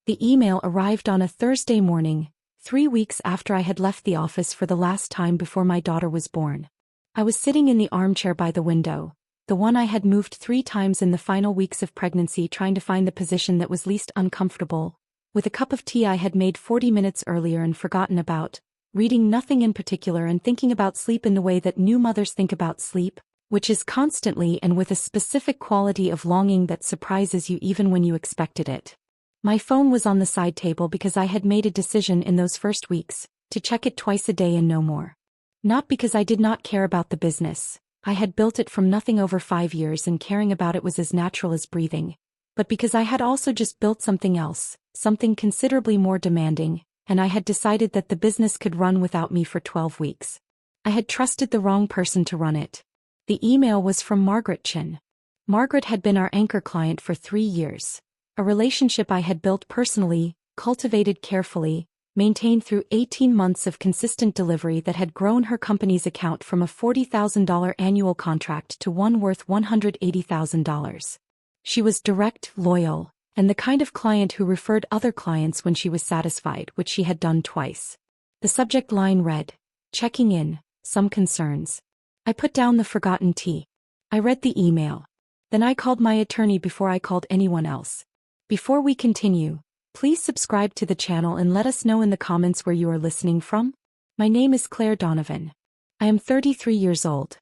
The email arrived on a Thursday morning, 3 weeks after I had left the office for the last time before my daughter was born. I was sitting in the armchair by the window, the one I had moved 3 times in the final weeks of pregnancy, trying to find the position that was least uncomfortable, with a cup of tea I had made 40 minutes earlier and forgotten about, reading nothing in particular and thinking about sleep in the way that new mothers think about sleep, which is constantly and with a specific quality of longing that surprises you even when you expected it. My phone was on the side table because I had made a decision in those first weeks to check it twice a day and no more. Not because I did not care about the business. I had built it from nothing over 5 years and caring about it was as natural as breathing. But because I had also just built something else, something considerably more demanding, and I had decided that the business could run without me for 12 weeks. I had trusted the wrong person to run it. The email was from Margaret Chin. Margaret had been our anchor client for 3 years. A relationship I had built personally, cultivated carefully, maintained through 18 months of consistent delivery that had grown her company's account from a $40,000 annual contract to one worth $180,000. She was direct, loyal, and the kind of client who referred other clients when she was satisfied, which she had done twice. The subject line read, "Checking in, some concerns." I put down the forgotten tea. I read the email. Then I called my attorney before I called anyone else. Before we continue, please subscribe to the channel and let us know in the comments where you are listening from. My name is Claire Donovan. I am 33 years old.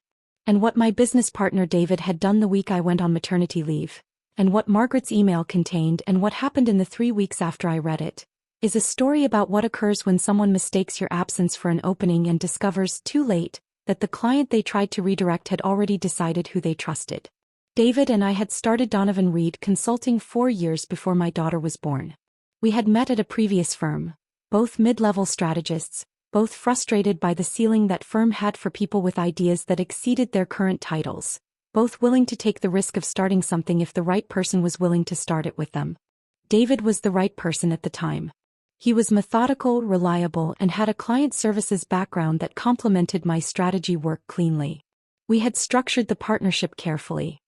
And what my business partner David had done the week I went on maternity leave, and what Margaret's email contained and what happened in the 3 weeks after I read it, is a story about what occurs when someone mistakes your absence for an opening and discovers too late that the client they tried to redirect had already decided who they trusted. David and I had started Donovan Reed Consulting 4 years before my daughter was born. We had met at a previous firm, both mid-level strategists, both frustrated by the ceiling that firm had for people with ideas that exceeded their current titles, both willing to take the risk of starting something if the right person was willing to start it with them. David was the right person at the time. He was methodical, reliable, and had a client services background that complemented my strategy work cleanly. We had structured the partnership carefully.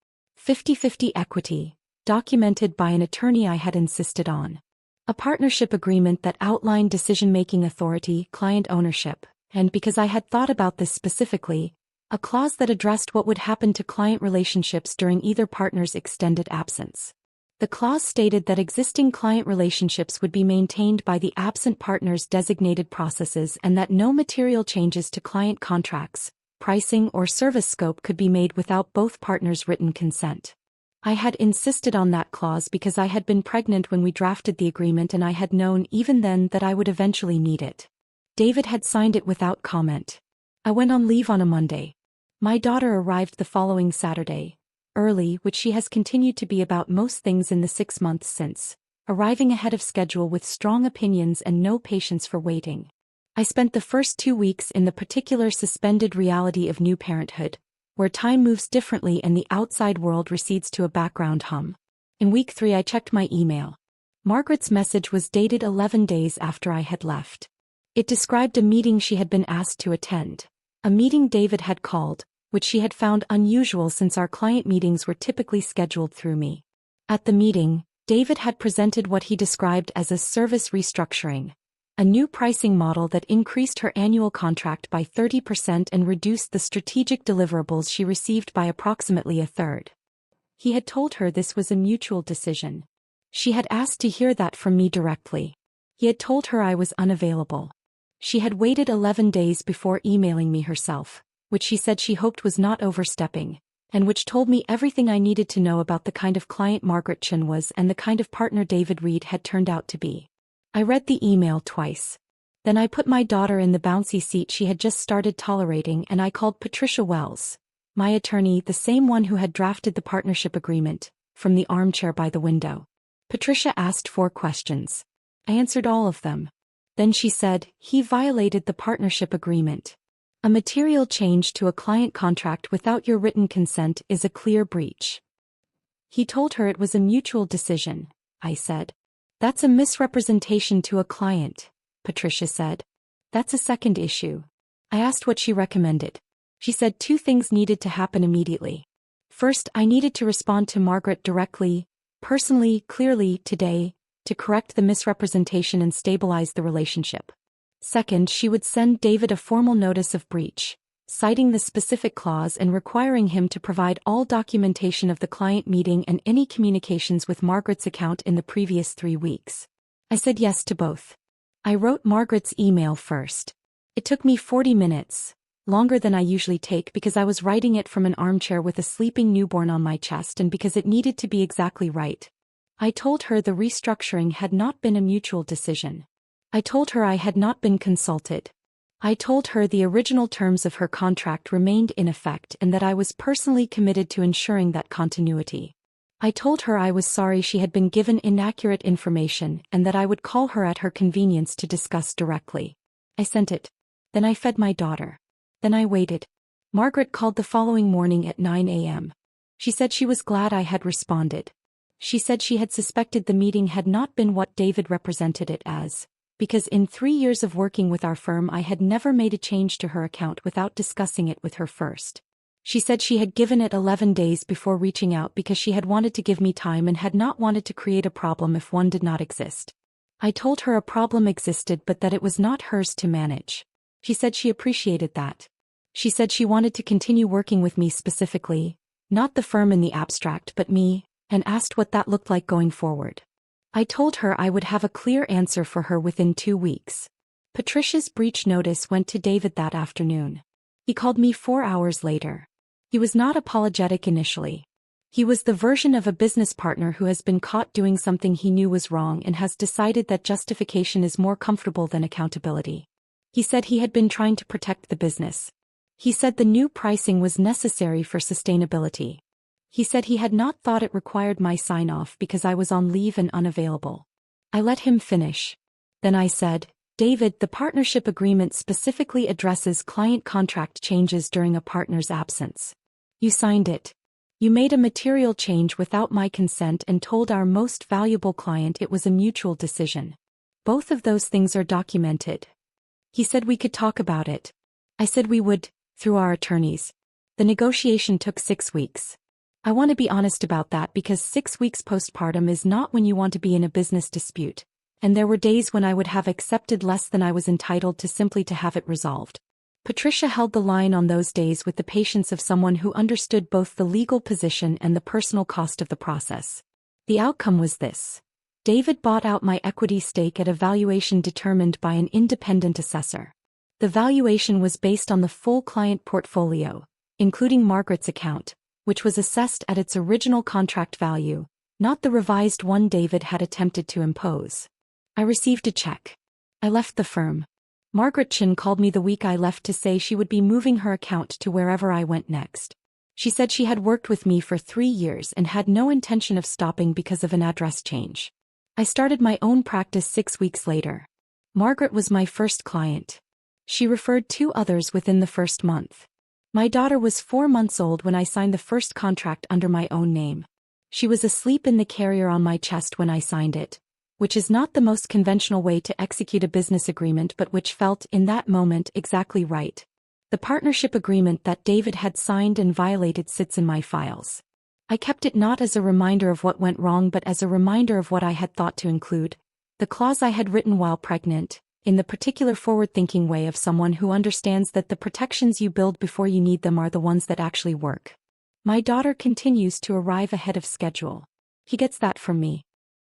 50-50 equity, documented by an attorney I had insisted on. A partnership agreement that outlined decision-making authority, client ownership, and because I had thought about this specifically, a clause that addressed what would happen to client relationships during either partner's extended absence. The clause stated that existing client relationships would be maintained by the absent partner's designated processes and that no material changes to client contracts, pricing, or service scope could be made without both partners' written consent. I had insisted on that clause because I had been pregnant when we drafted the agreement and I had known even then that I would eventually need it. David had signed it without comment. I went on leave on a Monday. My daughter arrived the following Saturday, early, which she has continued to be about most things in the 6 months since, arriving ahead of schedule with strong opinions and no patience for waiting. I spent the first 2 weeks in the particular suspended reality of new parenthood, where time moves differently and the outside world recedes to a background hum. In week 3 I checked my email. Margaret's message was dated 11 days after I had left. It described a meeting she had been asked to attend, a meeting David had called, which she had found unusual since our client meetings were typically scheduled through me. At the meeting, David had presented what he described as a service restructuring, a new pricing model that increased her annual contract by 30% and reduced the strategic deliverables she received by approximately a third. He had told her this was a mutual decision. She had asked to hear that from me directly. He had told her I was unavailable. She had waited 11 days before emailing me herself, which she said she hoped was not overstepping, and which told me everything I needed to know about the kind of client Margaret Chin was and the kind of partner David Reed had turned out to be. I read the email twice. Then I put my daughter in the bouncy seat she had just started tolerating and I called Patricia Wells, my attorney, the same one who had drafted the partnership agreement, from the armchair by the window. Patricia asked 4 questions. I answered all of them. Then she said, "He violated the partnership agreement. A material change to a client contract without your written consent is a clear breach." He told her it was a mutual decision, I said. "That's a misrepresentation to a client," Patricia said. "That's a second issue." I asked what she recommended. She said 2 things needed to happen immediately. First, I needed to respond to Margaret directly, personally, clearly, today, to correct the misrepresentation and stabilize the relationship. Second, she would send David a formal notice of breach, citing the specific clause and requiring him to provide all documentation of the client meeting and any communications with Margaret's account in the previous 3 weeks. I said yes to both. I wrote Margaret's email first. It took me 40 minutes, longer than I usually take because I was writing it from an armchair with a sleeping newborn on my chest and because it needed to be exactly right. I told her the restructuring had not been a mutual decision. I told her I had not been consulted. I told her the original terms of her contract remained in effect and that I was personally committed to ensuring that continuity. I told her I was sorry she had been given inaccurate information and that I would call her at her convenience to discuss directly. I sent it. Then I fed my daughter. Then I waited. Margaret called the following morning at 9 a.m. She said she was glad I had responded. She said she had suspected the meeting had not been what David represented it as, because in 3 years of working with our firm I had never made a change to her account without discussing it with her first. She said she had given it 11 days before reaching out because she had wanted to give me time and had not wanted to create a problem if one did not exist. I told her a problem existed but that it was not hers to manage. She said she appreciated that. She said she wanted to continue working with me specifically, not the firm in the abstract but me, and asked what that looked like going forward. I told her I would have a clear answer for her within 2 weeks. Patricia's breach notice went to David that afternoon. He called me 4 hours later. He was not apologetic initially. He was the version of a business partner who has been caught doing something he knew was wrong and has decided that justification is more comfortable than accountability. He said he had been trying to protect the business. He said the new pricing was necessary for sustainability. He said he had not thought it required my sign-off because I was on leave and unavailable. I let him finish. Then I said, David, the partnership agreement specifically addresses client contract changes during a partner's absence. You signed it. You made a material change without my consent and told our most valuable client it was a mutual decision. Both of those things are documented. He said we could talk about it. I said we would, through our attorneys. The negotiation took 6 weeks. I want to be honest about that because 6 weeks postpartum is not when you want to be in a business dispute, and there were days when I would have accepted less than I was entitled to simply to have it resolved. Patricia held the line on those days with the patience of someone who understood both the legal position and the personal cost of the process. The outcome was this. David bought out my equity stake at a valuation determined by an independent assessor. The valuation was based on the full client portfolio, including Margaret's account, which was assessed at its original contract value, not the revised one David had attempted to impose. I received a check. I left the firm. Margaret Chin called me the week I left to say she would be moving her account to wherever I went next. She said she had worked with me for 3 years and had no intention of stopping because of an address change. I started my own practice 6 weeks later. Margaret was my first client. She referred 2 others within the first month. My daughter was 4 months old when I signed the first contract under my own name. She was asleep in the carrier on my chest when I signed it, which is not the most conventional way to execute a business agreement but which felt in that moment exactly right. The partnership agreement that David had signed and violated sits in my files. I kept it not as a reminder of what went wrong but as a reminder of what I had thought to include, the clause I had written while pregnant, in the particular forward-thinking way of someone who understands that the protections you build before you need them are the ones that actually work. My daughter continues to arrive ahead of schedule. He gets that from me.